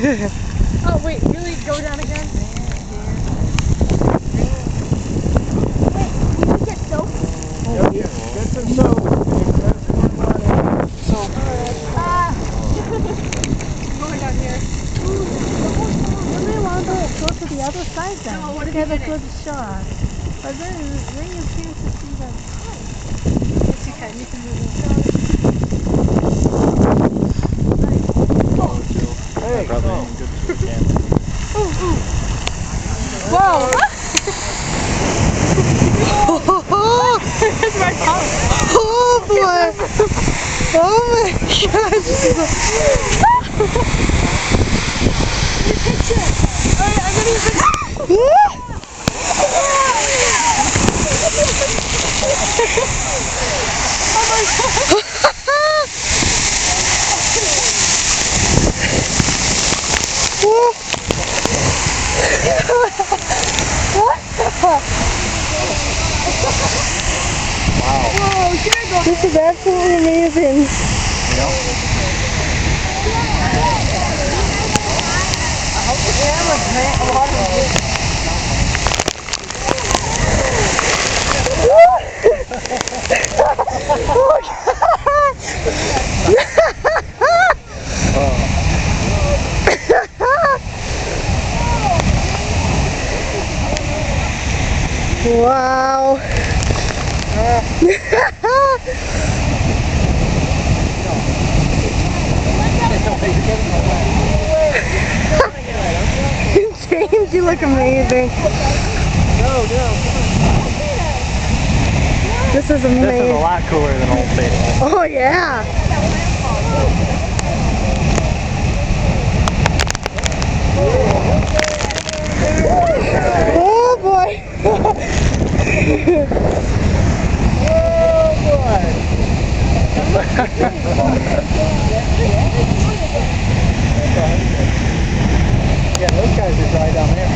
Oh wait, really go down again? Wait, did you get soap? Oh, yeah. Get some soap. Going down here. When they want to go to the other side then. No, what if get you a get good shot. But then you can't see the pipe. Yes, you can. You can move it. Hey, Probably oh. good for the camera. Whoa! That's my phone. Oh boy! Oh my gosh! Your picture! Alright, I'm gonna use it. Oh my god! Whoa, should I go? This is absolutely amazing. Wow. James, you look amazing. This is amazing. This is a lot cooler than Old Faithful. Oh yeah. Oh boy. Yeah, those guys are dry down there.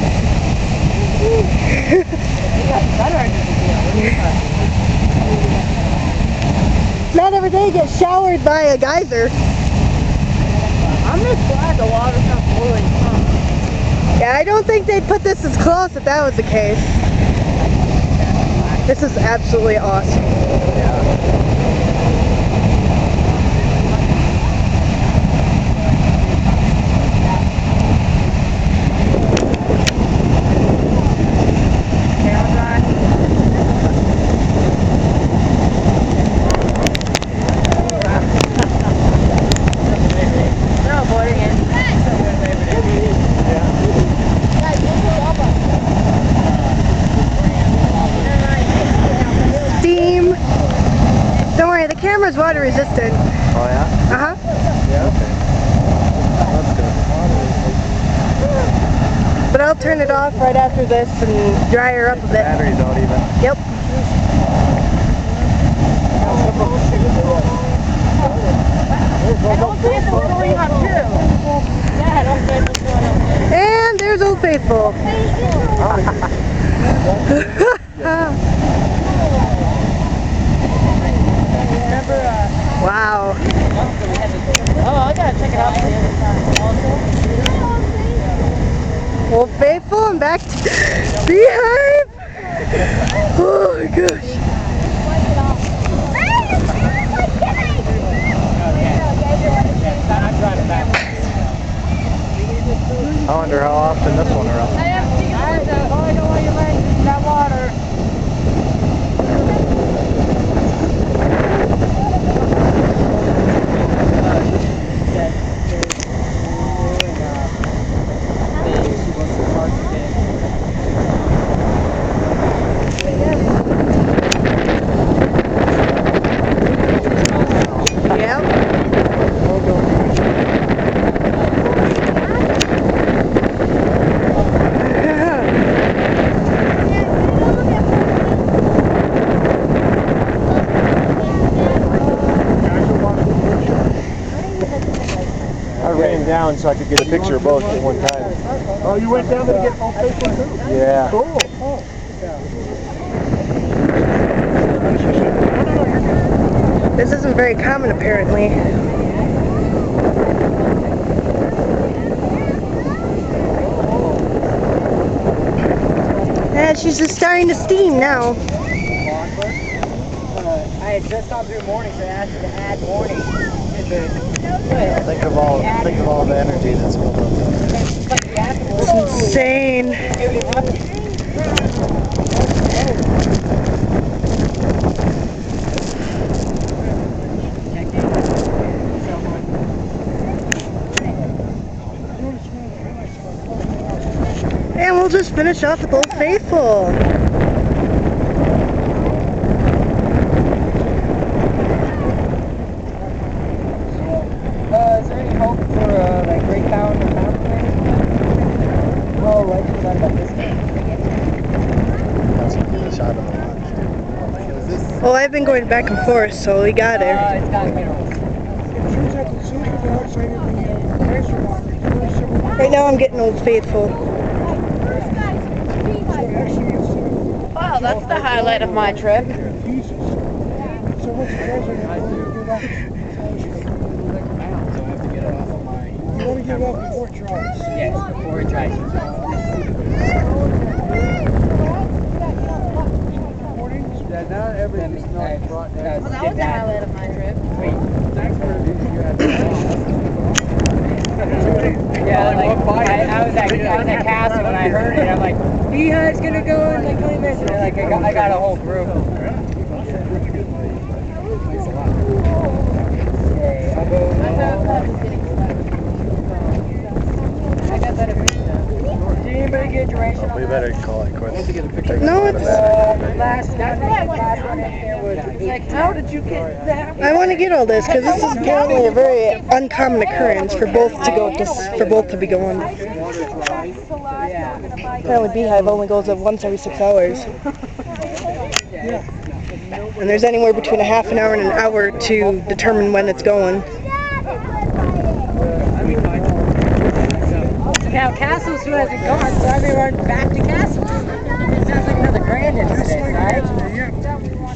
Not every day you get showered by a geyser. I'm just glad the water's not boiling. Yeah, I don't think they'd put this as close if that was the case. This is absolutely awesome. Steam. Don't worry, the camera's water resistant. Oh yeah? Uh-huh. Yeah, okay. That's good. But I'll turn it off right after this and dry her up a bit. Batteries out even. Yep. And there's Old Faithful. Wow. Oh, I gotta check it out from the other side. Old Faithful and back to Beehive. Oh my gosh. I wonder how often this one erupts. I know why you're laying in that water. Down so I could get a picture of both at one time. Oh, you went down there to get Old Faithful too? Yeah. Cool. This isn't very common apparently. she's just starting to steam now. I had just gone through morning, so I asked her to add morning to the. Think of all the energy that's built up there. It's insane. And we'll just finish off with Old Faithful. Is there any hope for like breakdown or mountain or anything? No legends on about this game. That's a shot of the lunch. Well, I've been going back and forth, so we got her. It's got minerals. Right now I'm getting Old Faithful. Wow, that's the highlight of my trip. You want to get it off before it dries? Yes, before it dries. Yeah, not everything's not brought down. Well, that was the highlight of my trip. Wait. Yeah, like, I was at Castle and I heard it. I'm like, Beehive's gonna go in like 20 minutes. And then, like, I got a whole group. Okay, I'll go. I got that at Did anybody get duration on We better call it quits. No, it's... last one in here was like, how did you get that? I want to get all this because this is apparently a very uncommon occurrence for both to be going. Apparently Beehive only goes up once every 6 hours. And there's anywhere between a half an hour and an hour to determine when it's going. Now Castle's who hasn't gone, so I've been running back to Castle. It sounds like another grand in today, right?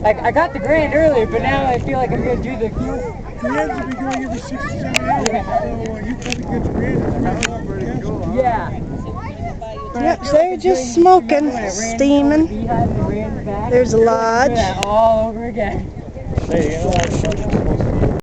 Like I got the grand earlier, but now I feel like I'm gonna do the. The ends will be going every 6 to 7 hours. So you probably get the grand. Yeah. Yep, so they're just smoking, steaming. There's a lodge. All over again. Hey, you know,